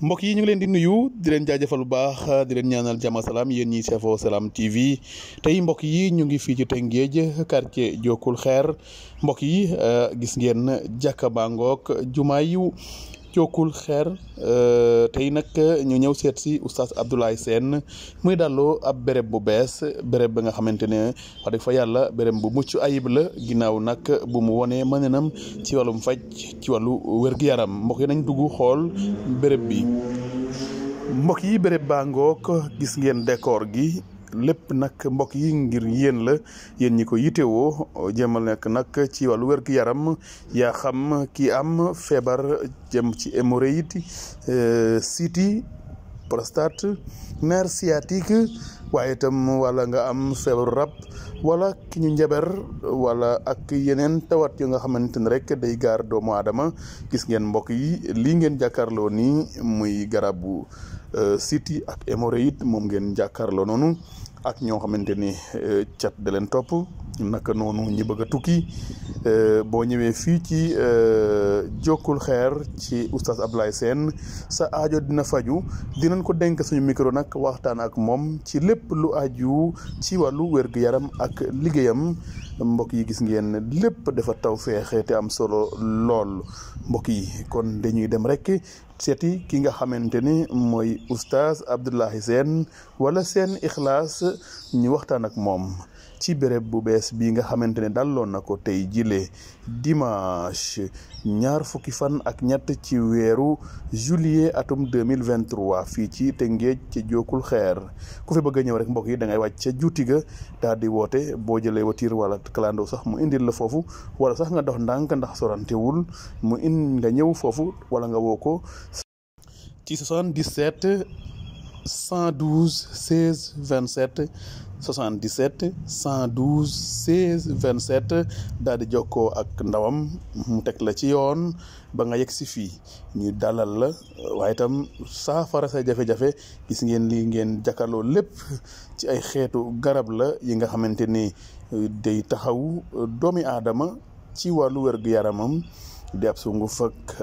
mbokk yi ñu ngi leen di nuyu di leen jaajëfal bu baax di leen ñaanal jàmm salaam yéen ñi safoo Salam TV tey mbokk yi ñu ngi fii ci Tëngéej quartier Jokkul Xeer mbokk yi gis ngeen jàkka baa ngoog jumaa yu Jokkul Xeer tey nag ñu ñëw seet si oustaz Abdoulaye Sène muy dalloo ab béréb bu bees béréb ba nga xamante ne wax dëgg fa yàlla béréb bu mucc ayib la ginnaaw nag bu mu wonee mënenam ci wàllum faj ci wàllu wér-gu-yaram mbokk yi nañ dugg xool béréb bi mbokk yi béréb baa ngoog gis ngeen décor gi lépp nag mbokk yi ngir yéen la yéen ñi ko yitewoo jëmal nekk nag ci wàllu wér-gu-yaram yaa xam ki am feebar jëm ci hémorroïde siti prostate nerf sciatique waaye itam wala nga am feebaru rab wala ki ñu njaber wala ak yeneen tawat yu nga xamante ne rek day gaar doomu aadama gis ngeen mbokk yi lii ngeen jàkkaarloo nii muy garabu siti ak hémorroïde moom ngeen jàkkaarloo noonu ak ñoo xamante ni cat da leen topp naka noonu ñi bëgg a tukki boo ñëwee fii ci Jokkul Xeer ci oustaz Abdoulaye Sène sa aajo dina faju dinañ ko dénk suñu micro nag waxtaan ak moom ci lépp lu aju ci wàllu wér-gu-yaram ak liggéeyam mbokk yi gis ngeen lépp dafa taw feexe te am solo lool mbokk yi kon dañuy dem rek seeti ki nga xamante ni mooy oustaz Abdoulaye Sène wala Sène Ikhlaas ñu waxtaan ak moom ci béréb bu bees bii nga xamante ne daloon na ko tey jile dimanche 22 ci weeru juillet atum 2023 fii ci Tëngéej ci Jokkul Xeer ku fi bëgg a ñëw rek mbokk yi da ngay wàcc ca juuti ga daal di woote boo jëlee voiture wala clando sax mu indil la foofu wala sax nga dox ndànk ndax sorantewul mu nga ñëw foofu wala nga woo ko ci 77 112 16 27 77 112 16 27 daal di jokkoo ak ndawam mu teg la ci yoon ba nga yegg si fii ñu dalal la waaye itam saafara sa jafe-jafe gis ngeen lii ngeen jàkkaarloo lépp ci ay xeetu garab la yi nga xamante ni day taxaw doomi aadama ci wàllu wér-gu-yaramam di ab sunguf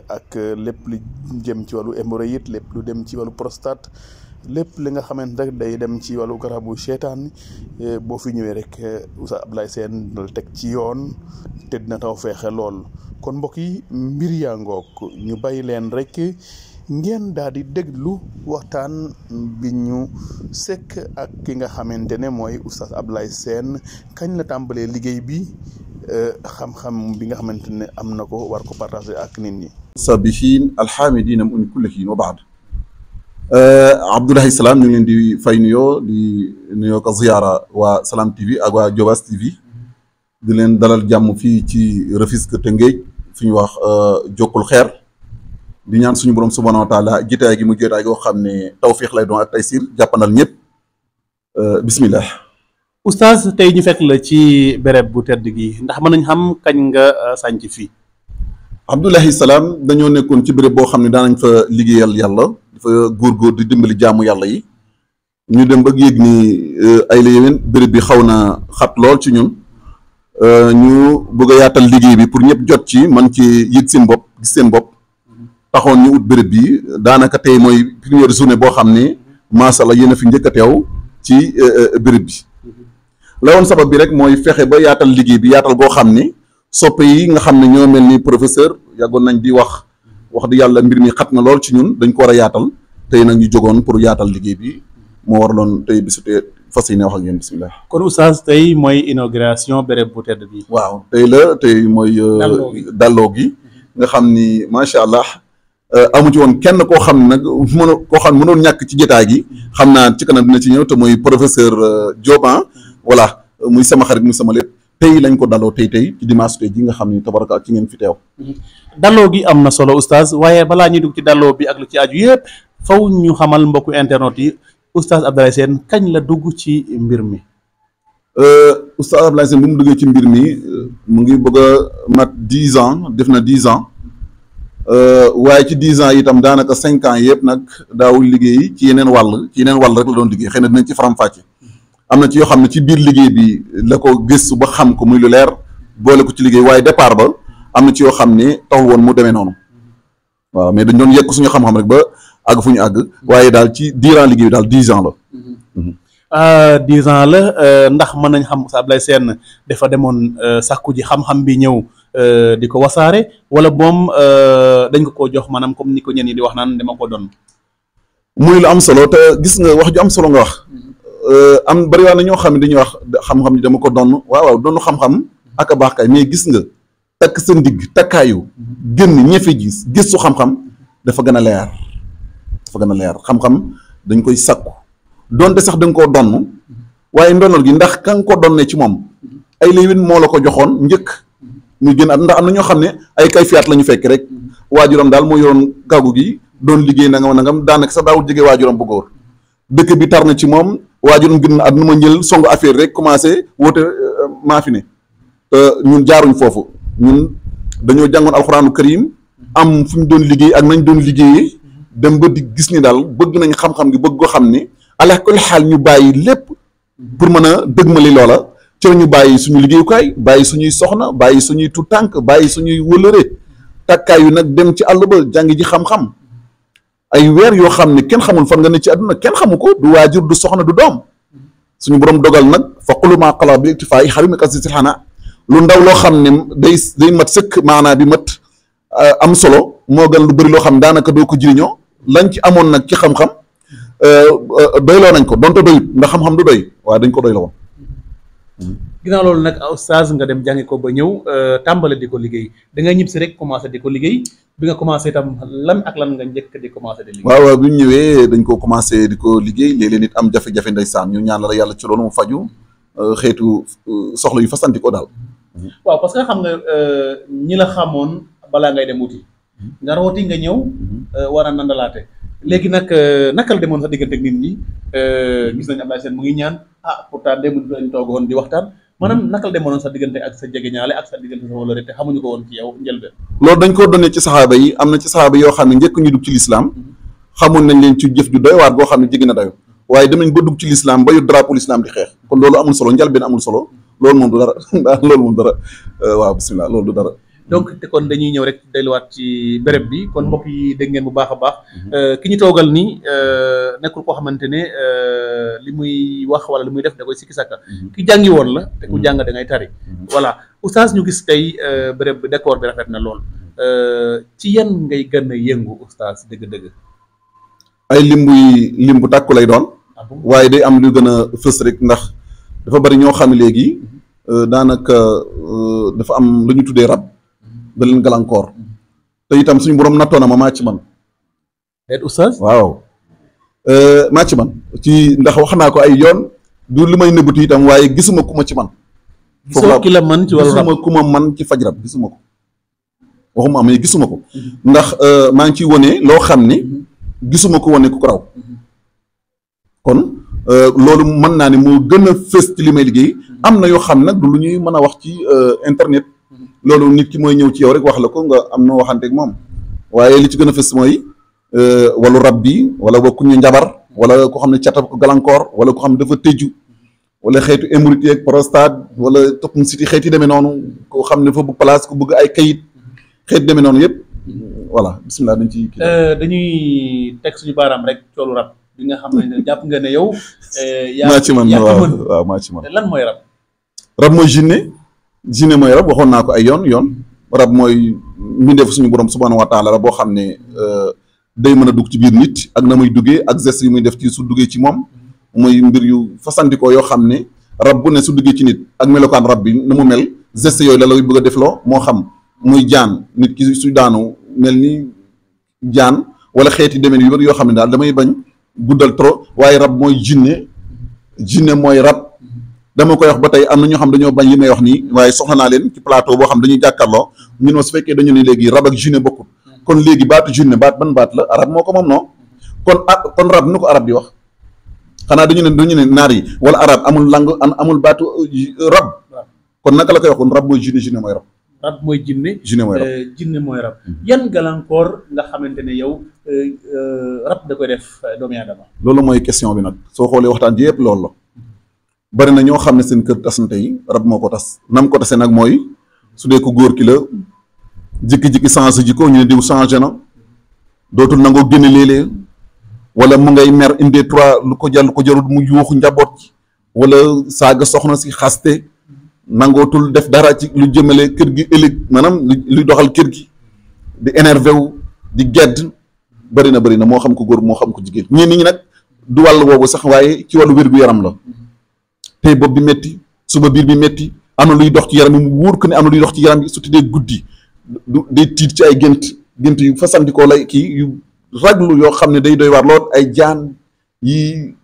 ak lépp lu jëm ci wàllu hémorroïde lépp lu dem ci wàllu prostate lépp li nga xamante rek day dem ci wàllu garabu seetaan boo fi ñëwee rek oustaz Abdoulaye Sène dal teg ci yoon te dina taw feexe lool kon mbokk yi mbir yaa ngoog ñu bàyyi leen rek ngeen daal di déglu waxtaan bi ñu sekk ak ki nga xamante ne mooy oustaz Abdoulaye Sène kañ la tàmbalee liggéey bi xam-xam bi nga xamante ne am na ko war ko partager ak nit ñi sabihin alhamidina min kulli xiin wa baad Abdoulaye Salam ñu ngi leen di fay nuyoo ko ziyaara waa Salam TV ak waa Jobaas TV di leen dalal jàmm fii ci Rufisque Tëngéej fi ñu wax Jokkul Xeer di ñaan suñu borom subhanahu wa taala jitaay gi mu jotaay goo xam ne tawfiix lay doon ak taysir jàppandal ñëpp bismillah. oustaz tey ñu fekk la ci béréb bu tedd gi ndax mën nañ xam kañ nga sànc fii. Abdoulaye Salam dañoo nekkoon ci béréb boo xam ne daanañ fa liggéeyal yàlla dafa góor-góor di dimbali jaamu yàlla yi ñu dem ba yéeg ni ay la yéwén béréb bi xaw na xat lool ci ñun ñu bëgg a yaatal liggéey bi pour ñëpp jot ci man ci yëg seen bopp gis seen bopp taxoon ñu ut béréb bi daanaka tey mooy première journée boo xam ne maasàllaa yéen a fi njëkk a teew ci béréb bi la woon sabab bi rek mooy fexe ba yaatal liggéey bi yaatal goo xam ne soppe yi nga xam ne ñoo mel ni professeur yàggoon nañ di wax di yàlla mbir mi xat na lool ci ñun dañ ko war a yaatal tey nag ñu jógoon pour yaatal liggéey bi moo waraloon tey bisu tey fas yéene wax ak yéen bisimilah. kon oustaz tey mooy inauguration béréb bu tedd bi. waaw tey mooy. dalloo gi nga xam ni macha allah amu ci woon kenn koo xam ne nag mënoon ñàkk ci jotaay gi xam naa ci kanam dina ci ñëw te mooy professeur Diop voilà muy sama xarit muy sama lépp. tey lañ ko daloo tey ci dimanche tey ji nga xam ni tabaraka ci ngeen fi teew. daloo gi am na solo oustaz waaye balaa ñuy dugg ci daloo bi ak lu ci aju yëpp faw ñu xamal mbokku internet yi oustaz Abdoulaye Sène kañ la dugg ci mbir mi. oustaz Abdoulaye Sène bu mu duggee ci mbir mi mu ngi bëgg a mat 10 ans def na 10 ans waaye ci 10 ans itam daanaka 5 ans yëpp nag daawul liggéey ci yeneen wàll rek la doon liggéey xëy na dinañ ci faram-fàcce. am na ci yoo xam ne ci biir liggéey bi la ko gëstu ba xam ko muy lu leer boole ko ci liggéey waaye départ ba am na ci yoo xam ne taxul woon mu demee noonu waaw mais dañ doon yekk suñu xam-xam rek ba àgg fu ñu àgg waaye daal ci diiran liggéey daal 10 ans la. 10 ans la ndax mën nañ xam Oustaz Abdoulaye Sène dafa demoon sàkku ji xam-xam bi ñëw di ko wasaare wala moom dañ ko koo jox maanaam comme ni ko ñenn ñi di wax naan dama ko doon. muy lu am solo te gis nga wax ju am solo nga wax am bari waa na ñoo xam ne dañuy wax xam-xam ni dama ko donn waaw doonu xam-xam ak a baax kay mais gis nga takk sa ndigg takkaayu génn ñefe ji gëstu xam-xam dafa gën a leer xam-xam dañ koy sakku donte sax da nga koo donn waaye ndonal gi ndax ka nga ko donne ci moom ay léewin moo la ko joxoon njëkk muy gën at ndax am na ñoo xam ne ay kay fiyaat la ñu fekk rek waajuram daal moo yoroon kàggu gi doon liggéey nangam daanaka sax daawul jege waajuram bu góor dëkk bi tar na ci moom waajuram gën na àdduna ma njël songu affaire rek commencé woote maa fi ne te ñun jaaruñ foofu ñun dañoo jàngoon alxuraanu karim am fu ñu doon liggéey ak nañ doon liggéeyee dem ba di gis ni daal bëgg nañ xam-xam gi bëgg ko xam ni ala kulli xaal ñu bàyyi lépp pour mën a dëgmali loola ci ñu bàyyi suñu liggéeyukaay bàyyi suñuy soxna bàyyi suñuy tutànk bàyyi suñuy wëlëre takkaay yu nag dem ci àll ba jàngi ji xam-xam ay weer yoo xam ne kenn xamul fan nga ne ci àdduna kenn xamu ko du waajur du soxna du doom suñu borom dogal nag fa qulu maa qala bi iktifaay xarimi kasi xanaa lu ndaw loo xam ne day mat sëkk maanaa bi mat am solo moo gën lu bëri loo xam ne daanaka doo ko jëriñoo lañ ci amoon nag ci xam-xam doyloo nañ ko donte doyut ndax xam-xam du doy waaye dañ ko doy la woon. ginnaaw loolu nag Oustaz nga dem jàngi ko ba ñëw tàmbale di ko liggéey da nga ñib si rek commencé di ko liggéey bi nga commencé itam lan ak lan nga njëkk di commencé di liggéey. waaw bi ñu ñëwee dañ ko commencé di ko liggéey léeg-léeg nit am jafe-jafe ndeysaan ñu ñaan la yàlla ci loolu mu faju xeetu soxla yu fasanti ko daal. waaw parce que xam nga ñi la xamoon balaa ngay dem wuti nga rooti nga ñëw war a nandalaate léegi nag naka la demoon sa diggante ak nit ñi gis nañ Abdoulaye Sène mu ngi ñaan pourtant démb lañ toogoon di waxtaan maanaam naka la demoon sa diggante ak sa jegeñaale ak sa diggante sa wala te xamuñu ko woon ci yow njëlbeen. loolu dañ ko donné ci saxaaba yi am na ci saxaaba yoo xam ne njëkk ñu dugg ci lislaam xamoon nañ leen ci jëf ju doy waar goo xam ne jéggi na dayo waaye danañ ba dugg ci lislaam ba yu drapeau lislaam di xeex kon loolu amul solo njëlbeen amul solo loolu moom du dara loolu moom dara waaw bisimilah loolu du dara. donc te kon dañuy ñëw rek delluwaat ci béréb bi kon mbokk yi dégg ngeen bu baax a baax ki ñu toogal nii nekkul koo xamante ne li muy wax wala li muy def da koy sikki sàkka ki jàngi woon la te ku jàng da ngay tari voilà Oustaz ñu gis tey béréb bi décor bi rafet na lool ci yan ngay gën a yëngu Oustaz dëgg-dëgg. ay lim bu tàkku lay doon waaye day am lu gën a fës rek ndax dafa bari ñoo xam ne léegi daanaka dafa am lu ñu tuddee rab da leen gàllankoor te itam suñu borom nattoo na ma maa ci man. Oustaz waaw maa ci man ci ndax wax naa ko ay yoon du lu may nëbbatu itam waaye gisuma ku ma ci man. gisoo ki la man ci wàllu rab gisuma ku ma man ci faj rab gisuma ko waxuma amee gisuma ko ndax maa ngi ciy wone loo xam ni gisuma ko wane ku ko raw kon loolu mën naa ne moo gën a fës ci li may liggéey am na yoo xam nag du lu ñuy mën a wax ci internet. loolu nit ki mooy ñëw ci yow rek wax la ko nga am na waxanteeg moom waaye li ci gën a fës mooy walu rab bi wala ba ku ñu njabar wala ko xam ne catab ko gàllankoor wala ko xam ne dafa tëju wala xeetu hémorroïde ak prostate wala topp mu siti xeet yi demee noonu koo xam ne dafa bëgg place ku bëgg ay kayit xeet demee noonu yëpp voilà bisimilah dañ ci dañuy teg suñu baaraam rek coolu rab bi nga xam ne jàpp nga ne yow maa ci man waaw maa ci man lan mooy rab rab mooy jinne mooy rab waxoon naa ko ay yoon rab mooy mbindeef suñu borom subhaanahu wa taala la boo xam ne day mën a dugg ci biir nit ak na muy duggee ak geste yu muy def ci su duggee ci moom muy mbir yu fasantikoo yoo xam ne rab bu ne su duggee ci nit ak melokaan rab bi na mu mel geste yooyu la lay bëgg a defloo moo xam muy jaan nit ki su daanu mel ni jaan wala xeeti demeen yu bëri yoo xam ne daal damay bañ guddal trop waaye rab mooy jinne mooy rab dama koy wax ba tey am na ñoo xam dañoo bañ yi may wax nii waaye soxla naa leen ci plateau boo xam dañuy jàkkaarloo ñun ma su fekkee dañu ne léegi rab ak jinne bokkul kon léegi baatu jinne ban baat la arab moo ko moom non kon rab nu ko arab di wax xanaa dañu ne naar yi wala arab amul langue amul baatu rab kon naka la koy wax kon rab mooy jinne mooy rab. rab mooy jinne mooy rab yan gàllankoor nga xamante ne yow rab da koy def doomu aadama. loolu mooy question bi nag soo xoolee waxtaan ji yëpp loolu la. bari na ñoo xam ne seen kër tas na tey rab moo ko tas nam ko tasee nag mooy su dee ko góor ki la jikki-jikki changé jikko ñu ne diw changé na dootul nangoo génne léeg-léeg wala mu ngay mer indee trois lu ko jarul mu yuuxu njaboot ji wala saaga soxna si xaste nangootul def dara ci lu jëmale kër gi ëllëg maanaam luy doxal kër gi di énervé wu di gedd bëri na moo xam ko góor moo xam ko jigéen ñii nit ñi nag du wàll boobu sax waaye ci wàllu wér-gu-yaram la tey bopp bi métti suba biir bi métti am na luy dox ci yaram bi mu wóor ko ne am na luy dox ci yaram bi su tuddee guddi day tiit ci ay gént yu fasandikoo lay kii yu raglu yoo xam ne day doy waar lool ay jaan yi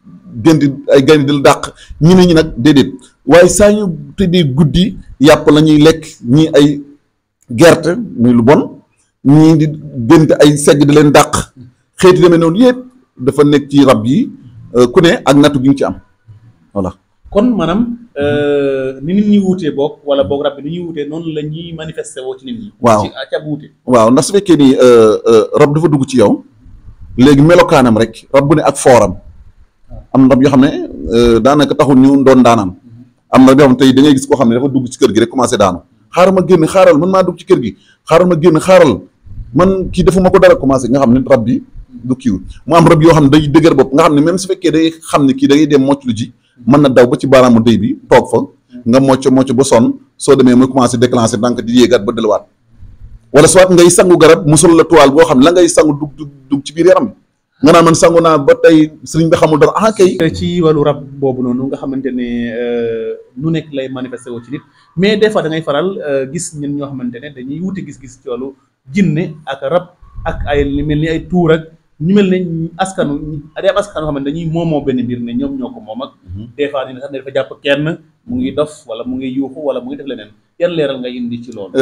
gént ay gaynde di la dàq ñi ne ñi nag déedéet waaye saa ñu tëddee guddi yàpp la ñuy lekk ñii ay gerte muy lu bon ñii di gént ay segg di leen dàq xeeti demee noonu yëpp dafa nekk ci rab yi ku ne ak nattu gi nga ci am voilà. kon maanaam ni nit ñi wuutee boog wala boog rab bi ni ñuy wuutee noonu la ñuy manifesté woo ci nit ñi. waaw ci ab wuute. waaw ndax su fekkee ni rab dafa dugg ci yow léegi melokaanam rek rab bu ne ak fooram am rab yoo xam ne daanaka taxul ñu doon daanaan am na yoo xam tey da ngay gis koo xam ne dafa dugg ci kër gi rek commencé daanu xaaral ma génn xaaral man maa dugg ci kër gi xaaral ma génn xaaral man kii defuma ko dara commencé nga xam ne rab bi du kiiw mu am rab yoo xam ne day dëgër bopp nga xam ne même su fekkee day xam ne kii da ngay dem mocc lu ji mën na daw ba ci baaraamu dëy bi toog fa nga mocc ba sonn soo demee muy commencé déclenché donc di yéegaat ba delluwaat wala soit ngay sangu garab musul la toile boo xam ne la ngay sangu dug ci biir yaram bi nga naan man sangu naa ba tey sëriñ bi xamul dara ah kay. ci wàllu rab boobu noonu nga xamante ne nu nekk lay manifesté woo ci nit mais des fois da ngay faral gis ñun ñoo xamante ne dañuy wuti gis-gis ci wàllu jinne ak rab ak ay li mel ni ay tuur ak ñu mel ne askanu day am askan yoo xam ne dañuy moomoo benn mbir ne ñoom ñoo ko moom ak des fois dina sax ne dafa jàpp kenn mu ngi dof wala mu ngi yuuxu wala mu ngi def leneen yan leeral nga indi ci loolu.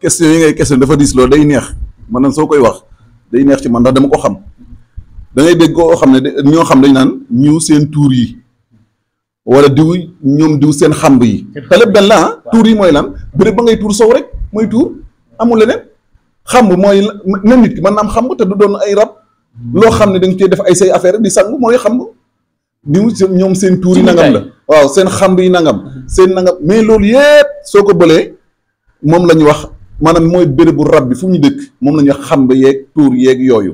question yi ngay question dafa diis loolu day neex man soo koy wax day neex ci man ndax dama ko xam da ngay dégg koo xam ne ñoo xam dañ naan ñëw seen tuur yi wala diw ñoom diw seen xamb yi te lépp benn la tuur yi mooy lan bëri ba ngay tuur sow rek mooy tuur amul leneen xamb mooy même nit ki mën na am xamb te du doon ay rab loo xam ne da nga cee def ay say affaire di sangu mooy xamb diw ñoom seen tuur yi nangam la waaw seen xamb yi nangam seen nangam mais loolu yëpp soo ko bëlee moom la ñu wax maanaam mooy bérébu rab bi fu ñu dëkk moom la ñuy wax xamb yeeg tuur yeeg yooyu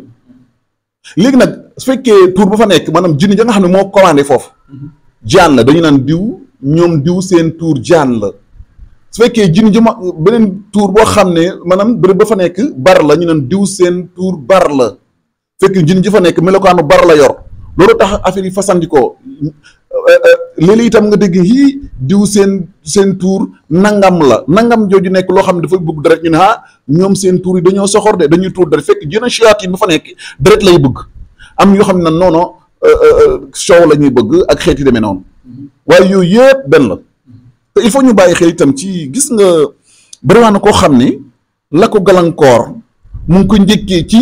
léegi nag su fekkee tuur ba fa nekk maanaam jinni ja nga xam ne moo commandé foofu jaan la dañu naan diw ñoom diw seen tuur jaan la su fekkee jinni ja beneen tuur boo xam ne maanaam béréb ba fa nekk bar la ñu naan diw seen tuur bar la fekk jinni ja fa nekk melokaanu bar la yor loolu tax affaire yi fasandikoo léeg-léeg itam nga dégg yii diw seen tuur nangam la nangam jooju nekk loo xam ne dafa bëgg deret ñu ne ñoom seen tuur yi dañoo soxor de dañuy tuur deret fekk jëna shayatin ba fa nekk deret lay bëgg am yoo xam ne noono soow la ñuy bëgg ak xeeti demee noonu waaye yooyu yëpp benn la te il faut ñu bàyyi xel itam ci gis nga bëriwaa na koo xam ne la ko gàllankoor mu ngi ko njëkkee ci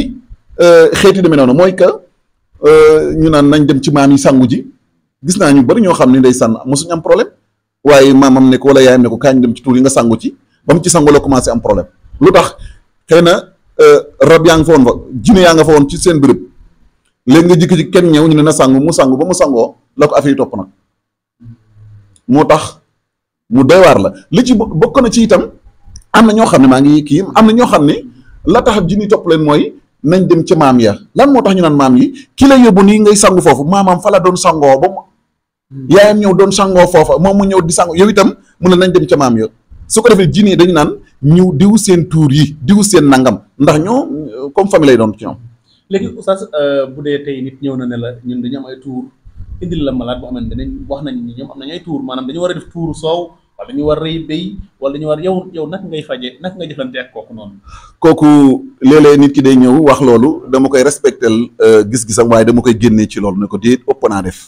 xeeti demee noonu mooy que ñu naan nañ dem ci maam yi sangu ji gis naa ñu bari ñoo xam ne ndeysaan mosuñu am problème waaye maamam ne ko wala yaayam ne ko kañ dem ci tuur yi nga sangu ci ba mu ci sangu la commencé am problème lu tax xëy na rab yaa nga fa woon fa jinne yaa nga fa woon ci seen béréb léegi nga jikki ci kenn ñëw ñu ne na sangu mu sangu ba mu sangoo la ko affaire yi topp nag moo tax mu doy waar la li ci bokk na ci itam am na ñoo xam ne maa ngi kii am na ñoo xam ne la tax jinne topp leen mooy nañ dem ca maam ya lan moo tax ñu naan maam yi ki la yóbbu nii ngay sangu foofu maamaam fa la doon sangoo ba mu yaayam ñëw doon sangoo foofa moom mu ñëw di sangu yow itam mu ne nañ dem ca maam ya su ko defee jinne dañu naan ñu diw seen tuur yi diw seen nangam ndax ñoo comme famille lay doon ci ñoom. léegi oustaz bu dee tey nit ñëw na ne la ñun dañu am ay tuur indil la malade boo xamante ne wax nañ ni ñoom am nañu ay tuur maanaam dañu war a def tuuru soow wala dañu war a rëy béy wala dañu war yow naka ngay faje naka ngay jëflante ak kooku noonu. kooku léeg-léeg nit ki day ñëw wax loolu dama koy respectel gis-gisam waaye dama koy génnee ci loolu ne ko déet ëpp naa def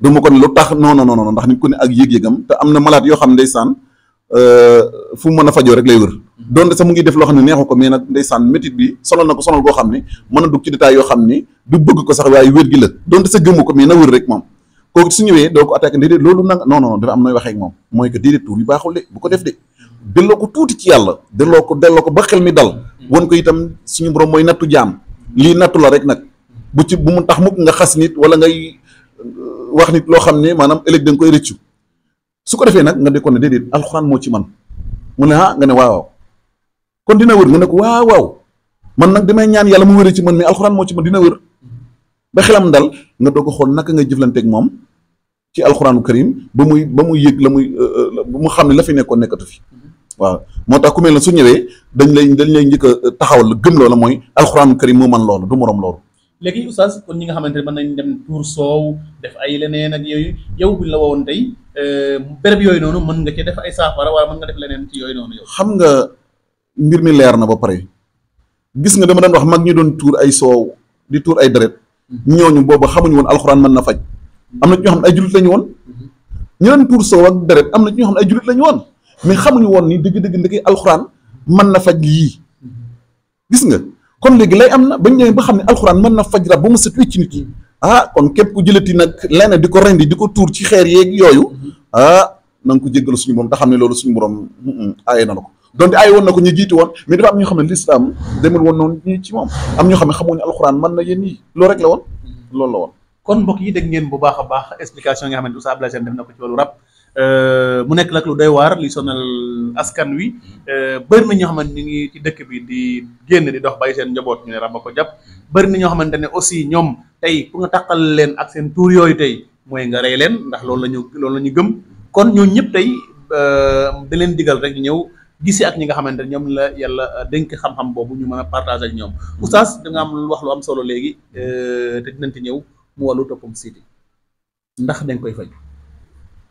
du ma ko ne lu tax non ndax nit ku ne ak yëg-yëgam te am na malade yoo xam ne ndeysaan fu mu mën a fajoo rek lay wër donte sax mu ngi def loo xam ne neexu ko mais nag ndeysaan métit bi sonal na ko sonal goo xam ne mën a dugg ci détail yoo xam ni du bëgg ko sax waaye wér gi la donte sa gëmu ko mais na wër rek moom kooku su ñëwee doo ko attaqué déedéet loolu nag non dafa am nooy waxee ak moom mooy que déedéet tuur yi baaxul de bu ko def de delloo ko tuuti ci yàlla delloo ko ba xel mi dal won ko itam suñu borom mooy nattu jaam lii nattu la rek nag bu mu tax mukk nga xas nit wala ngay wax nit loo xam ne maanaam ëllëg da nga koy rëccu su ko defee nag nga de ko ne déedéet alxuraan moo ci man mu ne nga ne waaw kon dina wër nga ne ko waaw man nag damay ñaan yàlla mu wëree ci man mais alxuraan moo ci man dina wër ba xelam dal nga doog a xool naka ngay jëflanteeg moom ci alxuraanu karim ba muy yëg la muy ba mu xam ne la fi nekkoon nekkatu fi waaw moo tax ku mel ne su ñëwee dañ lay njëkk a taxawal gëm loola mooy alxuraanu karim moo man loolu du moroom loolu. léegi oustaz kon ñi nga xamante ne mën nañ dem tuur soow def ay leneen ak yooyu yow buñ la woon tey béréb yooyu noonu mën nga ci def ay saafara wala mën nga def leneen ci yooyu noonu yow. xam nga mbir mi leer na ba pare gis nga dama daan wax mag ñi doon tuur ay soow di tuur ay deret ñooñu boobu xamuñu woon alxuraan mën na faj am na ñoo xam ne ay jullit lañu woon ñu doon tuur soow ak deret am na ñoo xam ne ay jullit lañu woon mais xamuñu woon ni dëgg-dëgg ndeke alxuraan mën na faj yii gis nga kon léegi lay am na bañ ñëwee ba xam ne alxuraan mën na faj rab ba mu set wecc ci nit yi kon képp ku jëlati nag lenn di ko rendi di ko tuur ci xeer yeeg yooyu na nga ko jéggalu suñu borom te xam ne loolu suñu borom aaye na ko donte aaye woon na ko ñu jiitu woon mais dafa am ñoo xam ne lislaam demul woon noonu ñi ci moom am ñoo xam ne xamuñu alxuraan mën na yéen yi loolu rek la woon loolu la woon. kon mbokk yi dégg ngeen bu baax a baax explication yi nga xamante Oustaz Abdoulaye Sène def na ko ci wàllu rab mu nekk nag lu doy waar li sonal askan wi bëri na ñoo xamante ñu ngi ci dëkk bi di génn di dox bàyyi seen njaboot ñu ne rab a ko jàpp bëri na ñoo xamante ne aussi ñoom tey pour nga taqal leen ak seen tuur yooyu tey mooy nga rey leen ndax loolu la ñu gëm kon ñooñu ñëpp tey da leen digal rek ñëw gisi ak ñi nga xamante ne ñoom la yàlla dénk xam-xam boobu ñu mën a partager ak ñoom oustaz da nga am wax lu am solo léegi te dinañ ci ñëw mu wàllu toppum siti ndax dañ koy faj.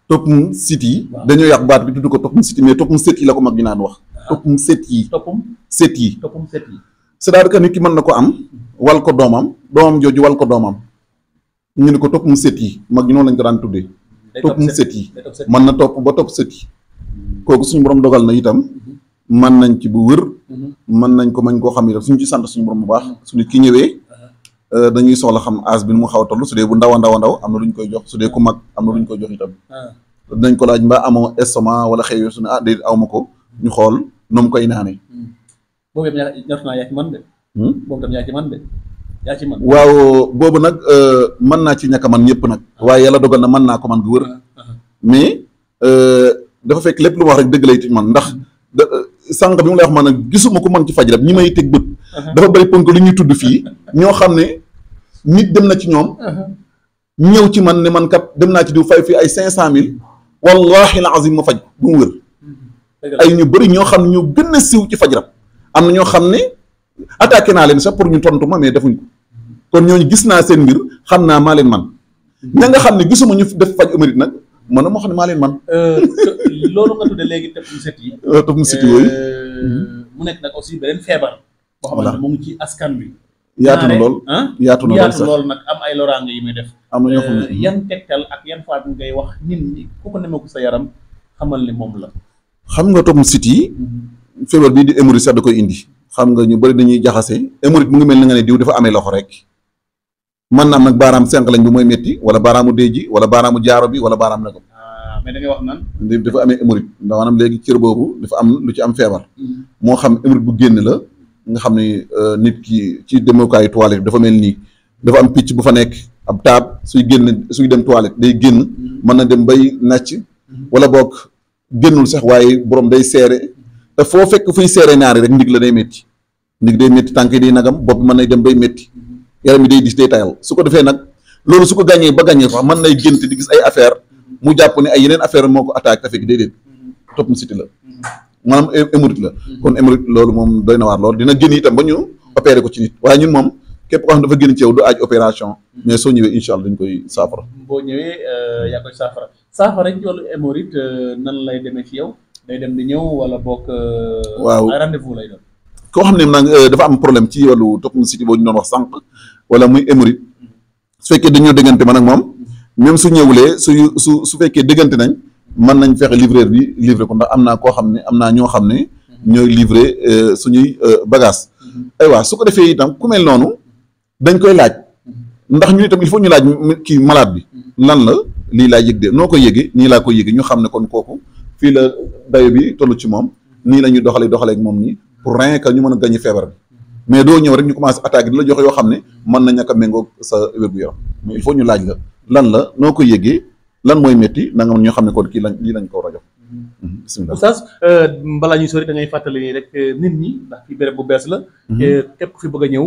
toppum siti dañoo yàq baat bi tudd ko toppum siti mais toppum set yi la ko mag ñu naan wax. toppum set yi. toppum set yi. c'est-à-dire que nit ki mën na ko am wal ko doomam jooju wal ko doomam ñu ne ko toppum set yi mag ñu noonu lañ ko daan tuddee. toppum set yi mën na topp ba topp set yi kooku suñu borom dogal na itam mën nañ ci bu wër mën nañ ko mañ koo xam ne suñu ci sant suñu borom bu baax su nit ki ñëwee dañuy soxla xam âge bi nu mu xaw a toll su dee bu ndaw a ndaw am na lu ñu koy jox su dee ku mag am na lu ñu koy jox itam dinañ ko laaj mbaa amoo estomac wala xëy su ne déedéet aw ma ko ñu xool nu mu koy naanee. boobu ñor naa yaa ci man de. boobu tam yaa ci man waaw boobu nag mën naa ci ñàkk a man ñëpp nag waaye yàlla dogal na mën naa ko man gu wër mais dafa fekk lépp lu ma wax rek dëgg lay ci man ndax sànq bi mu lay wax man nag gisuma ko man ci faj rab ñi may teg bët dafa bëri ponk lu ñuy tudd fii ñoo xam ne nit dem na ci ñoom ñëw ci man ne man kat dem naa ci diw fay fii ay 500,000 wallahi al azim ma faj bu mu wër ay ñu bëri ñoo xam ne ñoo gën a siiw ci faj rab am na ñoo xam ne attaqué naa leen sax pour ñu tontu ma mais defuñ ko kon ñooñu gis naa seen mbir xam naa maa leen man ña nga xam ne gisuma ñu def faj émérite nag man moo xam ne maa leen man loolu nga tudde léegi toppum set yi toppum set yooyu mu nekk nag aussi beneen feebar boo xamante mu ngi ci askan wi yaatu na lool nag am ay loraange yi muy def am na ñoo xam ne yan tegtal ak yan faat ngay wax nit ñi ku ko nemmeeku sa yaram xamal ni moom la xam nga toppum set yi feebar bii di émérite sax da koy indi xam nga ñu bëri dañuy jaxase émérite mu ngi mel ni nga ne diw dafa amee loxo rek man naam nag baaraam senq lañ bi mooy métti wala baaraamu déj ji wala baaraamu jaaro bi wala baaraam nagam mais da ngay wax naan dafa amee émérite ndax maanaam léegi cër boobu dafa am lu ci am feebar moo xam émérite bu génn la nga xam ne nit ki ci demukaayu toilette dafa mel nii dafa am picc bu fa nekk ab taab suy dem toilette day génn mën na dem bay nàcc wala boog génnul sax waaye borom day seere te foo fekk fuy seere ñaari rek ndig la day métti ndig day métti tànk yi day nagam bopp mën nay dem bay métti yaram yi day dis day tayal su ko defee nag loolu su ko gàññee ba gàññee sax mën nay gént di gis ay affaire mu jàpp ne ay yeneen affaire moo ko attaque te fekk déedéet toppum siti la maanaam émérite la kon émérite loolu moom doy na waar loolu dina génn itam ba ñu opéré ko ci nit waaye ñun moom képp koo xam dafa génn ci yow du aaj opération mais soo ñëwee incha allah dañ koy saafara boo ñëwee yaa koy saafara ci wàllu émérite nan lay demee ci yow day dem di ñëw wala boog waaw ay rendez-vous lay doon koo xam ne nag dafa am problème ci wàllu toppum siti boo ñu doon wax sànq wala muy émérite su fekkee dañoo déggante man ak moom même su ñëwulee su fekkee déggante nañ mën nañ fexe livreur bi livré ko ndax am naa koo xam ne am naa ñoo xam ne ñooy livré suñuy bagage aywa su ko defee itam ku mel noonu dañ koy laaj ndax ñu itam il faut ñu laaj kii malade bi lan la lii laa yëg de noo koy yëgee nii laa koy yëgee ñu xam ne kon kooku fii la dayo bi toll ci moom nii la ñuy doxalee ak moom nii pour rien que ñu mën a gagné feebar bi mais doo ñëw rek ñu commencé attaqué di la joxe yoo xam ne mën na ñàkk a méngoog sa wér-gu-yaram mais il faut ñu laaj la lan la noo koy yëgee lan mooy métti na nga ñoo xam ne kon kii lii lañ ko war a jox bismillah. Oustaz balaa ñuy sori da ngay fàttali nii rek nit ñi ndax fi béréb bu bees la. képp ku fi bëgg a ñëw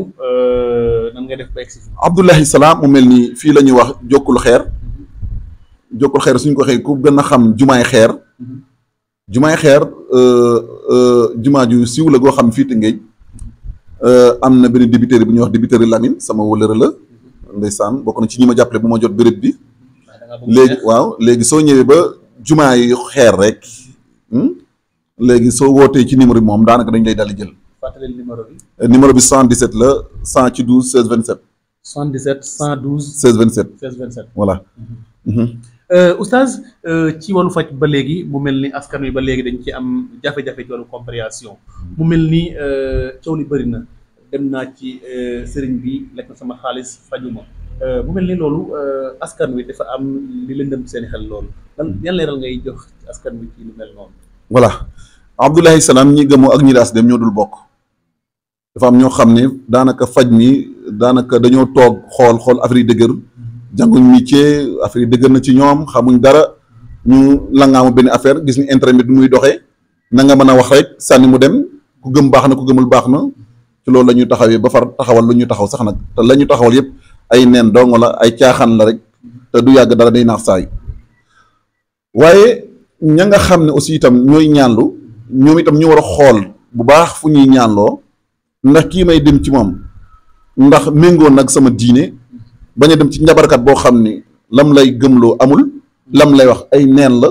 nan ngay def ba egsi fi. Abdoulahi Salaam mu mel ni fii la ñuy wax jokkul xeer. jokkul xeer suñ ko waxee ku gën a xam jumaay xeer. jumaay xeer jumaa ju siiw la goo xam fii Tëngéej am na benn débiteur bu ñuy wax débiteur Lamine sama wëlëra la ndeysaan bokk na ci ñi ma jàppale bu ma jot béréb bi léegi waaw léegi soo ñëwee ba jumaa yi xeer rek léegi soo wootee ci numéro bi moom daanaka dañ lay daldi jël. fàttali numéro bi. numéro bi 77 la 100 ci 12 16 27. 77 112. 16 27. 16 27. voilà. Oustaz ci wàllu faj ba léegi mu mel ni askan wi ba léegi dañ ci am jafe-jafe ci wàllu compréhension mu mel ni coow li bëri na dem naa ci sëriñ bi lekk na sama xaalis fajuma mu mel ni loolu askan wi dafa am li lëndëm seen xel loolu yan leeral ngay jox askan wi ci lu mel noonu. voilà Abdoulahi Salaam ñi gëmoo ak ñi daas dem ñoo dul bokk dafa am ñoo xam ne daanaka faj mi daanaka dañoo toog xool affaire yi dëgër. jànguñ métier affaire yi dëgër na ci ñoom xamuñ dara ñu langaamu benn affaire gis ni internet bi muy doxee na nga mën a wax rek sànni mu dem ku gëm baax na ku gëmul baax na ci loolu la ñuy taxawee ba far taxawal lu ñu taxaw sax nag te la ñu taxawal yëpp ay neen dong la ay caaxaan la rek te du yàgg dara day naax saay waaye ña nga xam ne aussi itam ñooy ñaanlu ñoom itam ñu war a xool bu baax fu ñuy ñaanloo ndax kii may dem ci moom ndax méngoo nag sama diine bañ a dem ci njabarkat boo xam ni lam lay gëmloo amul lam lay wax ay neen la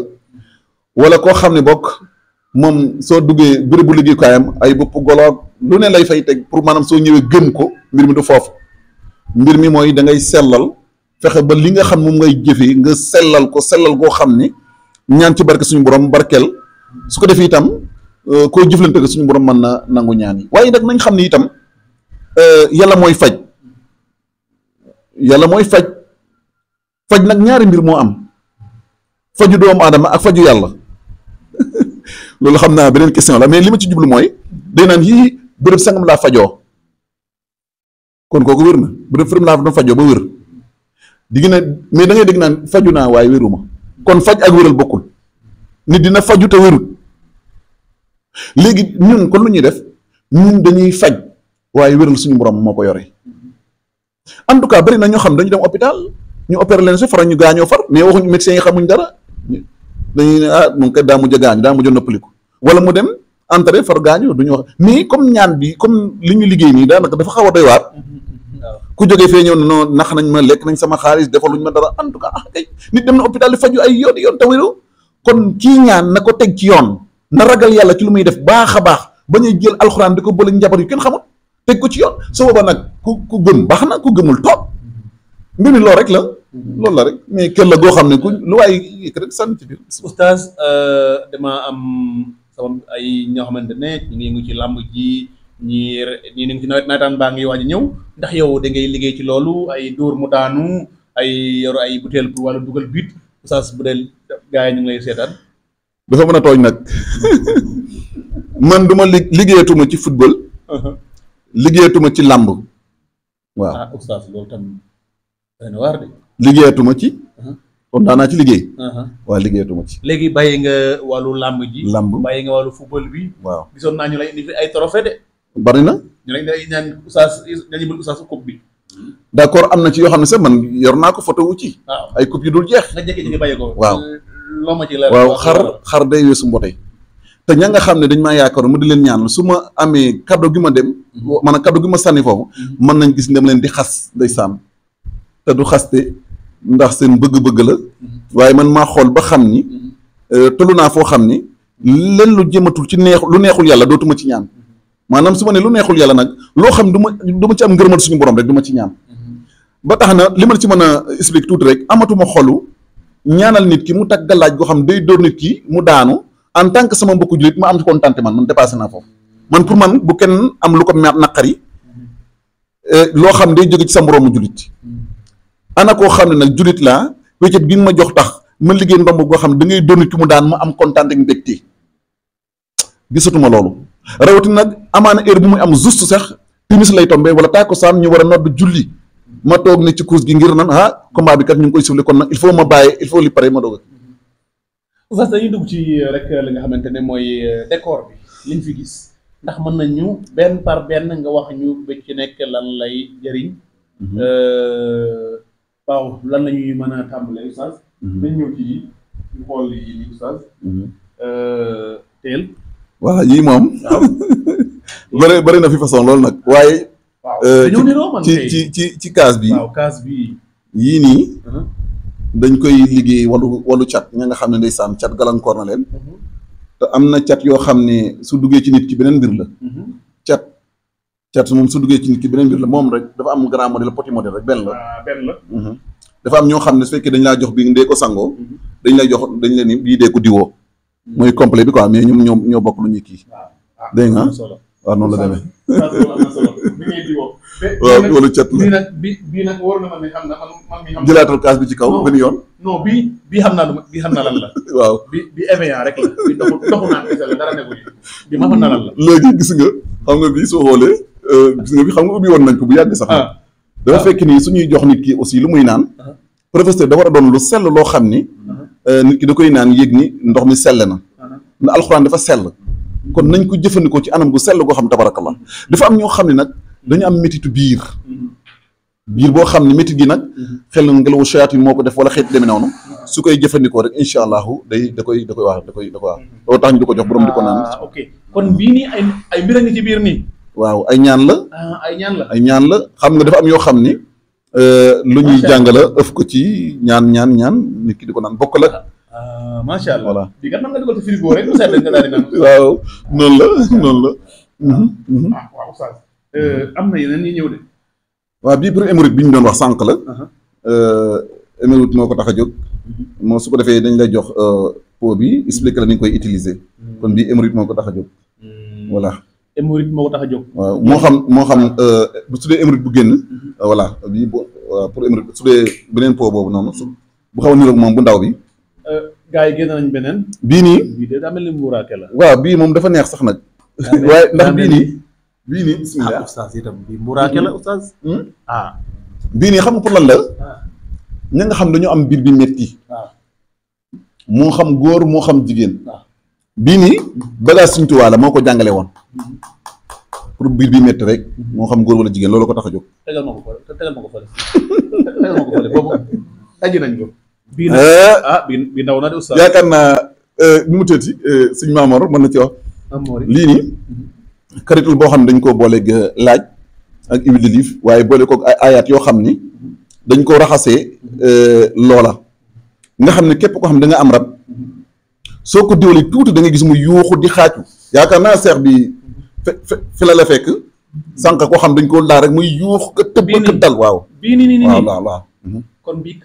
wala koo xam ne bokk moom soo duggee bérébu liggéeyukaayam ay bopp goloog lu ne lay fay teg pour maanaam soo ñëwee gëm ko mbir mi du foofu mbir mi mooy da ngay sellal fexe ba li nga xam moom ngay jëfee nga sellal ko sellal goo xam ni ñaan ci barke suñu borom barkeel su ko defee itam koo jëflante suñu borom mën na nangu ñaan yi waaye nag nañ xam ni itam yàlla mooy faj. yàlla mooy faj nag ñaari mbir moo am faju doomu aadama ak faju yàlla loolu xam naa beneen question la mais li ma ci jublu mooy day naan yii bërëb sangam laa fajoo kon kooku wér na bërëb fërëm laa doon fajoo ba wér digg na mais da ngay dégg naan faju naa waaye wéruma kon faj ak wéral bokkul nit dina faju te wérul léegi ñun kon lu ñuy def ñun dañuy faj waaye wéral suñu borom moo ko yore en tout cas bari na ñoo xam dañu dem hôpital ñu opéré leen si fara ñu gaañoo far mais waxuñu médecins yi xamuñ dara dañuy ne moom kat daa mujj a gaañu daa mujj a noppaliku wala mu dem entré far gaañoo duñu wax mais comme ñaan bi comme li ñu liggéey nii daanaka dafa xaw a doy waar ku jógee fee ñëw ne non nax nañ ma lekk nañ sama xaalis defaluñ ma dara en tout cas kay nit dem na hôpital di faju ay yoon te wéru kon kii ñaan na ko teg ci yoon na ragal yàlla ci lu muy def baax a baax bañ a jël alxuraan di ko bële njabar yu kenn xamul teg ko ci yoon su boobaa nag ku gëm baax na ku gëmul toog mbir mi loolu rek la loolu la rek mais kër la goo xam ne ku lu waay yëkk rek sànni ci biir. Oustaz dama am sama ay ñoo xamante ne ñu ngi yëngu ci làmb ji ñii ngi ci nawetaan baa ngi waaj a ñëw ndax yow da ngay liggéey ci loolu ay dóor mu daanu ay yoru ay butéel pour wàllu dugal biit Oustaz bu dee gars yi ñu ngi lay seetaan. dafa mën a tooñ nag man du ma liggéeyatuma ci football. liggéeyatuma ci làmb waaw ah Oustaz loolu tam dana waar de. liggéeyatuma ci kon daanaa ci liggéey waaw liggéeyatuma ci léegi bàyyi nga wàllu làmb ji làmb bàyyi nga wàllu football bi waaw gisoon naa ñu lay indi fi ay trophée de bari na ñu lay ñaan Oustaz dañu bëgg Oustaz coupe bi d'accord am na ci yoo xam ne sax man yor naa ko photo wu ci waaw ay coupe yu dul jeex nga jékki-jékki bàyyi ko waaw loo ma ci leer waaw xar day weesu mbote te ña nga xam ne dañ maa yaakaar mu di leen ñaan su ma amee cadeau gi ma dem maanaam cadeau gi ma sànni foofu mën nañ gis dem leen di xas day sànn te du xaste ndax seen bëgg-bëgg la waaye man maa xool ba xam ni tollu naa foo xam ni leen lu jëmatul ci lu neexul yàlla dootuma ci ñaan maanaam su ma ne lu neexul yàlla nag loo xam du ma ci am ngërëmal suñu borom rek du ma ci ñaan ba tax na li ma ci mën a expliquer tuuti rek amatuma xolu ñaanal nit ki mu tag galaaj goo xam day dóor nit ki mu daanu en tant que sama mbokku jullit ma am ci kontaan man dépassé naa foofu man pour man bu kenn am lu ko meet naqari loo xam day jóge ci sa moroomu jullit ana koo xam ne nag jullit laa wéccet bi nga ma jox tax ma liggéey ndomb goo xam ne da ngay doon nit ki mu daan ma am kontaan ak mbégte gisatuma loolu rawatina nag amaana heure bu muy am juste sax timis lay tombé wala tàkkusaan ñu war a nodd julli ma toog ne ci course gi ngir nan combat bi kat ñu ngi koy suufle kon nag il faut ma bàyyi il faut li pare ma doog oustaz dañuy dugg ci rek li nga xamante ne mooy décor bi liñ fi gis ndax mën nañu benn par benn nga wax ñu bëcc ci nekk lan lay jëriñ. waaw lan la ñuy mën a tàmbalee oustaz. dañ ñëw ci ñu xool yi nii oustaz. teel. voilà yii moom. waaw bëri na fi façon loolu nag waaye. waaw ci kaas bi. waaw kaas bi. yii nii. dañ koy liggéey wàllu cat ña nga xam ne ndeysaan cat gàllankoor na leen. te am na cat yoo xam ne su duggee ci nit ki beneen mbir la. cat moom su duggee ci nit ki beneen mbir la moom rek dafa am grand modèle petit modèle rek benn la. benn la. dafa am ñoo xam ne su fekkee dañ laa jox bii ndee ko sangoo. dañ lay jox dañ leen ni bii dee ko diwoo. mooy complet bi quoi mais ñoo bokk lu ñuy kii. dégg nga waaw noonu la demee. waaw wala cat la bii nag wóor na ma ne xam na man mi xam. jëlaatal kaas bi ci kaw benn yoon. non bii xam naa lan la. waaw bi éveillant rek la bi doxu naan kese la dara nekkul bi ma xam naa lan la. léegi gis nga xam nga bii soo xoolee gis nga bi xam nga ubbi woon nañ ko bu yàgg sax. dafa fekk nii su ñuy jox nit ki aussi lu muy naan. professeur da war a doon lu sell loo xam ni. nit ki da koy naan yëg ni ndox mi sell na. na alxuraan dafa sell. kon nañ ko jëfandikoo ci anam gu sell goo xam tabarakallah dafa am ñoo xam ne nag dañu am métitu biir boo xam ne métit gi nag xel na ngelawu shayatin moo ko def wala xeeti demee noonu su koy jëfandikoo rek incha allahu da koy wax loolu tax ñu di ko jox borom di ko naan. ok kon bii nii ay mbir a ngi ci biir nii. waaw ay ñaan la. ay ñaan la xam nga dafa am yoo xam ni. lu ñuy jàngala ëf ko ci ñaan nit ki di ko naan bokk la. macha allah voilà bii kat mën nga dugal ci frigo rek mu sedd nga daal di naan. waaw noonu la. waaw oustaz am na yeneen yi ñëw de. waaw bii pour hémorroïde bi ñu doon wax sànq la. hémorroïde moo ko tax a jóg. moo su ko defee dañ lay jox pot bi expliqué la ni ñu koy utiliser. kon bii hémorroïde moo ko tax a jóg. voilà. hémorroïde moo ko tax a jóg. waaw moo xam bu su dee hémorroïde bu génn. voilà bii pour hémorroïde su dee beneen pot boobu noonu bu xaw a niroog moom bu ndaw bi. gaa yi génn nañ beneen. bii nii. bii de daa mel ni muuraake la. waaw bii moom dafa neex sax nag. waaye ndax bii nii. bismillah oustaz itam bii muuraake la oustaz. bii nii xam nga pour lan la. ña nga xam dañoo am biir bi metti. moo xam góor moo xam jigéen. bii nii bagage Sëriñ Tuubaa la moo ko jàngale woon. pour biir bi metti rek. moo xam góor wala jigéen loolu ko tax a jóg. tegal ma ko fële boobu daji nañ ko. bii nag bii ndaw na de oustaz. yaakaar naa nu mu tëddee suñ Maamoor mën na ci wax. lii nii. karitul boo xam ne dañ koo booleeg laaj ak huile d'olive waaye boole koog ay ayaat yoo xam ni dañ koo raxasee loola nga xam ne képp koo xam ne da nga am rab soo ko diwalee tuuti da nga gis mu yuuxu di xaaju yaakaar naa seex bi fi la fekk sànq koo xam dañ koo laal rek muy yuuxu ka tëb ka dal waaw. bii nii waaw. kon bii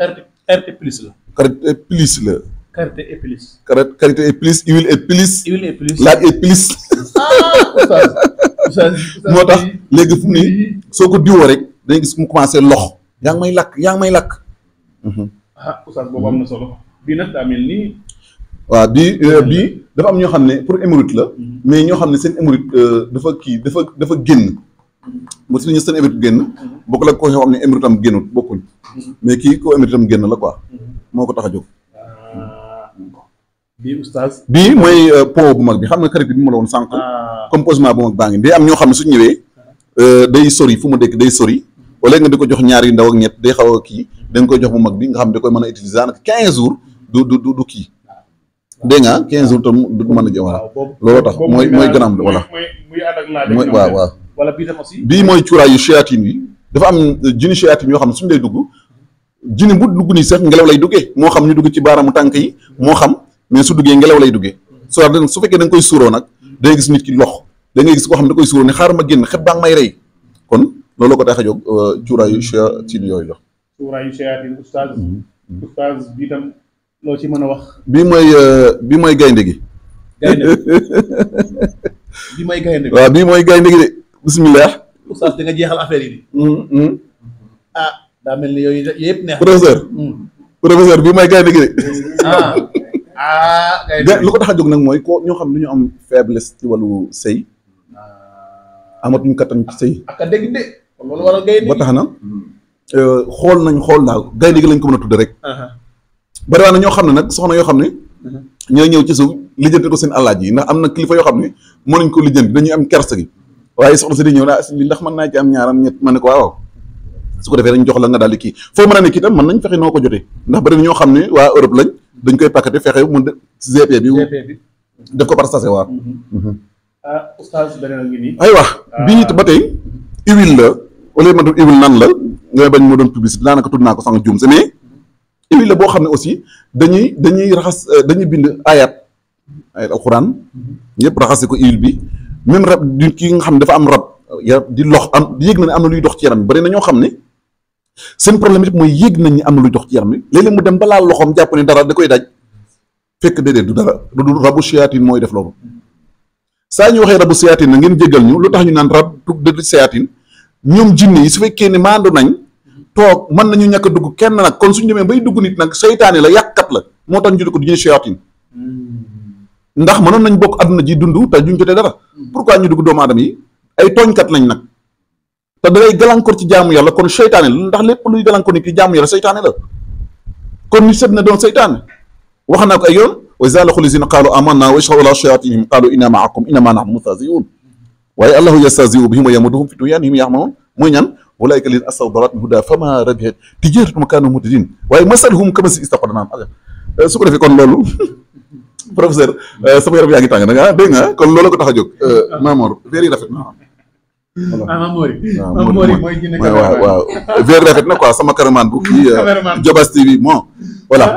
karité plus la. karité plus la. karité et plus. karité et plus huile et plus. laaj et plus. moo tax léegi fu mu ne soo ko diwoo rek dañuy gis mu commencé lox yaa ngi may lakk. oustaz boobu am na solo. bii nag daa mel nii. waaw bii dafa am ñoo xam ne pour hémorroïde la. mais ñoo xam ne seen hémorroïde dafa génn. ba su ñu seen hémorroïde génn. bokk la ko xam ne hémorroïde am génnut bokkuñ. mais kii ko hémorroïde am génn la quoi. moo ko tax a jóg. bii oustaz. bii mooy pot bu mag bi xam nga karité bi ma la woon sànq. composement bu mag baa ngi day am ñoo xam ne suñ ñëwee. day sori fu mu dëkk day sori. wala nga di ko jox ñaar yu ndaw ak ñett day xaw a kii da nga koy jox bu mag bi nga xam ne da koy mën a utiliser daanaka 15 jours du kii. dégg nga 15 jours tam du mën a jëm voilà. looloo tax mooy ganam voilà. mooy waaw. wala bii tam aussi. bii mooy cuuraayu shayatin yi dafa am jini shayatin yoo xam ne suñu lay dugg jini bu dugg nii sax ngelaw lay duggee moo xam ñu dugg ci baaraamu tànk yi moo xam mais su duggee ngelaw lay duggee su fekkee da nga koy suuroo nag da ngay gis nit ki lox da ngay gis koo xam ne da koy suuroo ne xaaral ma génn xet baa ngi may rey kon loolu ko tax a jóg cuuraayu shayatin yooyu la. cuuraayu shayatin oustaz. oustaz bii tam loo ci mën a wax. bii mooy gaynde gi. bii mooy gaynde gi. waaw bii mooy gaynde gi de bismillah. oustaz da nga jeexal affaire yi. daa mel ni yooyu yëpp neex. professeur bii mooy gaynde gi de. gaynde lu ko tax a jóg nag mooy ko ñoo xam ne ñu am faiblesse ci wàllu sëy. amatuñ kattan ci sëy. ak a dégg de loolu waral gaynde gi ba tax na xool daal gaynde gi lañ ko mën a tudde rek. bari waa na ñoo xam ne nag soxna yoo xam ne. ñooy ñëw ci suuf lijjanti ko seen alaaj yi ndax am na kilifa yoo xam ne mënuñ ko lijjanti dañuy am kersa gi waaye soxna si di ñëw li ndax mën naa ci am ñaaram ñett ma ne ko waaw su ko defee dañ jox la nga daal di kii foo mën a nekk itam mën nañ fexe noo ko jotee ndax bari na ñoo xam ne waa Europe lañ dañ koy paqueté fexe mu GP bi def ko par sachet waa oustaz beneen ngi nii aywa bii it ba tey huile la wala ma doon huile nan la nga bañ moo doon publicité daanaka tudd naa ko sànq juum si mais huile la boo xam ne aussi dañuy raxas dañuy bind ayat alxuraan yëpp raxase ko huile bi même rab di ki nga xam ne dafa am rab di lox am yéeg na ne am na luy dox ci yaram bi bari na ñoo xam ne seen problème yëpp mooy yéeg nañ ni am na luy dox ci yaram bi léeg-léeg mu dem balaa loxoom jàpp ne dara da koy daj fekk déedéet du dara du rabu siyaatin mooy def loolu saa ñu waxee rabu siyaatin na ngeen jéggal ñu lu tax ñu naan rab de siyaatin ñoom jinne yi su fekkee ne maandu nañ toog mën nañu ñàkk a dugg kenn nag kon suñu demee bay dugg nit nag seytaane la yàqkat la moo tax ñu tudde ko jinne siyaatin ndax mënoon nañ bokk àdduna ji dund te duñ jotee dara pourquoi ñu dugg doomu aadama yi ay tooñkat lañ nag te da ngay gàllankoor ci jaamu yàlla kon seytaane la ndax lépp luy gàllankoor nit ki jaamu yàlla seytaane la kon nit set na doon seytaane wax naa ko ay yoon wa iza laqul lazina qaalu amanna wa ishhadu ala shayatinihim qaalu inna ma'akum innama nahnu mustahzi'un waaye allahu yastahzi'u bihim wa yamuduhum fi tughyanihim ya'mahuun mooy ñaan ulaa'ika alladhina istahdarat huda fama rabihat tijaratuhum wa kanu muhtadin waaye masaluhum kamasi istaqada naam su ko defee kon loolu professeur sama yaram yaa ngi tàng nag dégg nga kon loolu ko tax a jóg Mamor veer yi rafet na Mamori mooy jinne waaw veer rafet na quoi sama cameraman bu kii Jobas TV bon voilà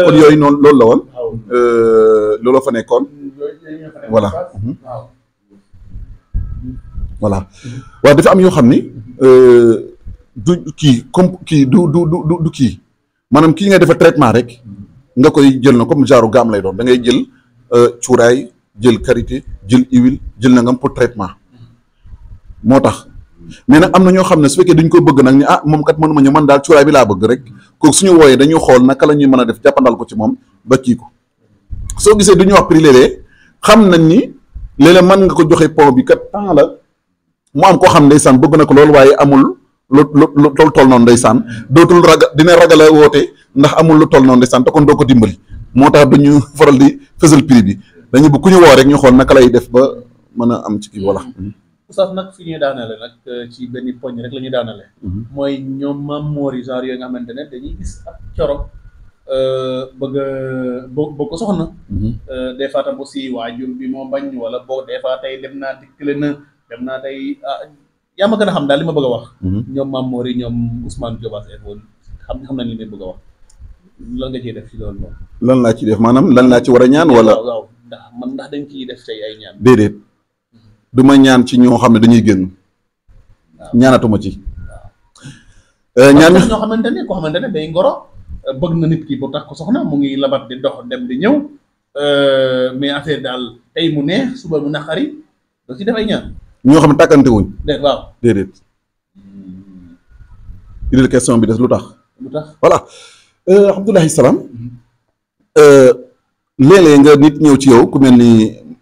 kon yooyu noonu loolu la woon looloo fa nekkoon voilà voilà waaw dafa am yoo xam ni du kii comme kii du kii maanaam kii nga defa traitement rek nga koy jël na comme genre gaam lay doon da ngay jël cuuraay jël karité jël huile jël na ngam pour traitement moo tax mais nag am na ñoo xam ne su fekkee dañ ko bëgg nag ni moom kat mënuma ñëw man daal cuuraay bi laa bëgg rek kooku suñu wooyee dañuy xool naka la ñuy mën a def jàppandal ko ci moom ba kii ko soo gisee du ñu wax prix léeg-léeg xam nañ ni léeg-léeg mën nga ko joxe pont bi kat temps la mu am koo xam ndeysaan bëgg na ko loolu waaye amul lu toll noonu ndeysaan dootul dina ragal a woote ndax amul lu toll noonu ndeysaan te kon doo ko dimbali moo tax duñu faral di fësal prix bi dañu bu ku ñu woo rek ñu xool naka lay def ba mën a am ci kii voilà. oustaz nag fi ñuy daanale nag ci benn poñ rek la ñuy daanale mooy ñoom Mamor yi genre yooyu nga xamante ne dañuy gis ab coro bëgg ko soxna des fois tam aussi waajur bi moo bañ wala boog des fois tey dem naa dikkale na dem naa tey yaa ma gën a xam daal li ma bëgg a wax ñoom Mamor yi ñoom Ousmane Diobass xam nañ li may bëgg a wax lan nga ciy def ci loolu moom lan laa ci def maanaam lan laa ci war a ñaan wala waaw ndax dañ ciy def tey ay ñaan déedéet du ma ñaan ci ñoo xam ne dañuy génn ñaanatuma ci ñaan ñoo xamante ne koo xamante ne day ngoro bëgg na nit ki bu tax ko soxna mu ngi labat di dox dem di ñëw mais affaire daal tey mu neex suba mu naqari doo ci def ay ñaan ñoo xam ne tàkkante wuñ waaw déedéet idil question bi des lu tax voilà Abdoulaye Salam léeg-léeg nga nit ñëw ci yow ku mel ni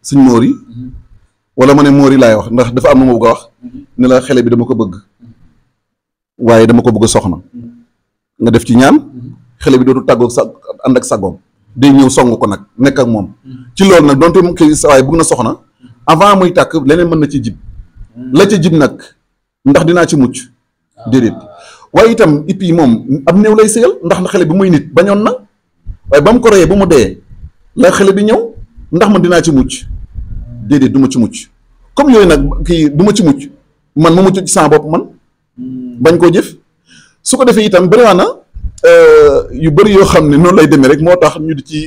suñ móor yi wala ma ne móor yi laay wax ndax dafa am na ma bëgg a wax ne la xele bi dama ko bëgg waaye dama ko bëgg soxna nga def ci ñaan xele bi dootu tàggoo sa ànd ak sagoom day ñëw song ko nag nekk ak moom ci loolu nag donte mu kii sa waaye bëgg na soxna avant muy tàkk leneen mën na ci jib la ca jib nag ndax dinaa ci mucc déedéet waaye itam et puis moom am néew lay sëyal ndax xele bi muy nit bañoon na waaye ba mu ko reyee ba mu dee la xele bi ñëw ndax man dinaa ci mucc déedéet du ma ci mucc comme yooyu nag kii du ma ci mucc man ma mucc ci sama bopp man bañ koo jëf su ko defee itam bëriwaa na yu bëri yoo xam ne noonu lay demee rek moo tax ñu di ci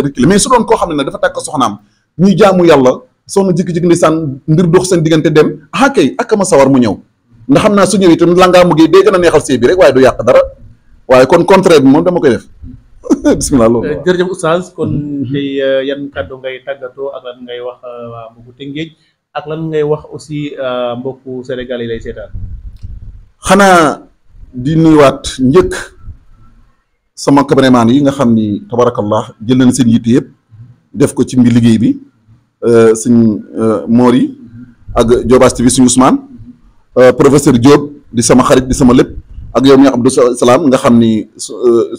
reculer mais su doon koo xam ne nag dafa tàkk soxnaam ñuy jaamu yàlla soxna jikki-jikki ndeysaan mbir dox seen diggante dem kay ak ma sawar mu ñëw ndax xam naa su ñëwee itam langaa muggee day gën a neexal sëy bi rek waaye du yàq dara waaye kon contraire bi moom dama koy def bisimilah loolu jërëjëf oustaz kon tey yan kàddu ngay tàggatoo ak lan ngay wax waa mbokku Tëngéej ak lan ngay wax aussi mbokku Sénégal yi lay seetaan xanaa di nuyuwaat njëkk sama cameraman yi nga xam ni tabarakallah jël nañ seen yitte yëpp def ko ci mbir liggéey bi suñ moor yi ak Diobass TV suñu Ousmane professeur Diop di sama xarit di sama lépp ak yow mi Abdou Salam nga xam ni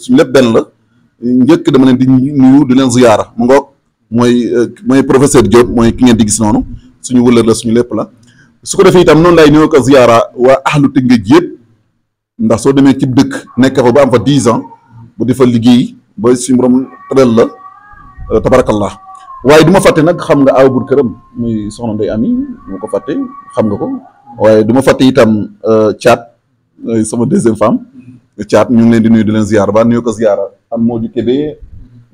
suñu lépp benn la njëkk dama leen di nuyu di leen ziyaara mu ngoog mooy professeur Diop mooy ki ngeen di gis noonu suñu wëlër la suñu lépp la su ko defee itam noonu lay nuyoo ko ziyaara waa ahlu Tëngéej yëpp ndax soo demee ci dëkk nekk fa ba am fa 10 ans bu di fa liggéey ba suñu borom tëral la tabarakallah waaye du ma fàtte nag xam nga aw bur këram muy soxna Ndey Ami moo ko fàtte xam nga ko waaye du ma fàtte itam Thiat sama deuxième femme Thiat ñu ngi leen di nuyu di leen ziyaara ba nuyoo ko ziyaara am moo ju Kébé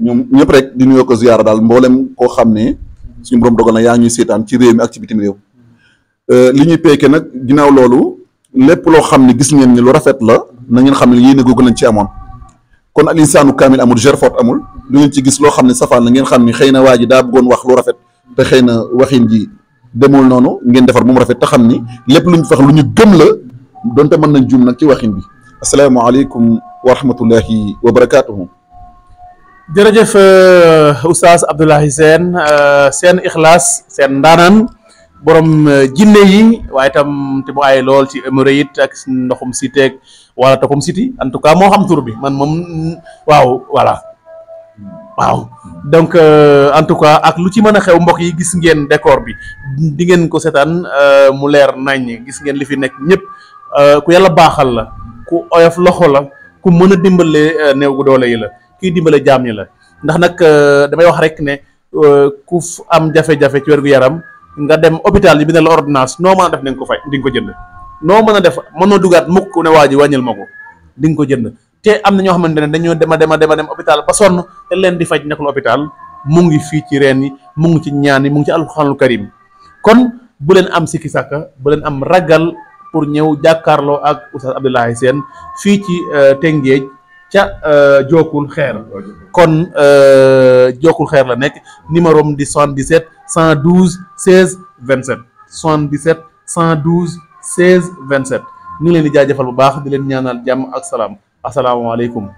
ñoom ñëpp rek di nuyoo ko ziyaara daal mboolem koo xam ne suñu borom dogal na yaa ñuy seetaan ci réew mi ak ci bitim réew li ñuy peeke nag ginnaaw loolu lépp loo xam ne gis ngeen ni lu rafet la na ngeen xam ne yéen a googu lañ ci amoon kon al insaanu kaamil amul gerfort amul lu ngeen ci gis loo xam ne safaan la ngeen xam ne xëy na waa ji daa bëggoon wax lu rafet te xëy na waxin ji demul noonu ngeen defar bu mu rafet te xam ni lépp lu ñu fex lu ñu gëm la donte mën nañ juum nag ci waxin bi asalaamaaleykum wa rahmatullahi wa barakaatuhu. jërëjëf Oustaz Abdoulaye Sène seen ixlaas seen ndaanaan borom jinne yi waaye itam te mu ay lool ci hémorroïde ak ndoxum siteeg wala toxum siti en tout cas moo xam tur bi man moom waaw voilà waaw donc en tout cas ak lu ci mën a xew mbokk yi gis ngeen décor bi di ngeen ko seetaan mu leer nañ gis ngeen li fi nekk ñëpp ku yàlla baaxal la ku oyof loxo la ku mën a dimbale néew gu doole yi la kii dimbale jaam ñi la ndax nag damay wax rek ne ku am jafe-jafe ci wérgu yaram nga dem hôpital yi bi ne la ordonnance noo mën a def di nga ko fay di nga ko jënd noo mën a def mënoo dugaat mukk ne waa ji wàññil ma ko di nga ko jënd te am na ñoo xamante ne dañoo dem hôpital ba sonn te leen di faj nekkul hôpital mu ngi fii ci reen yi mu ngi ci ñaan yi mu ngi ci alxuraanul karim kon bu leen am sikki sàkka bu leen am ragal pour ñëw jàkkaarloo ak Oustaz Abdoulaye Sène fii ci Tëngéej ca Jokkul Xeer kon Jokkul Xeer la nekk numéro am di 77 112 16 27 77 112 16 27 ñu ngi leen di jaajëfal bu baax di leen ñaanal jàmm ak salaam asalaamaaleykum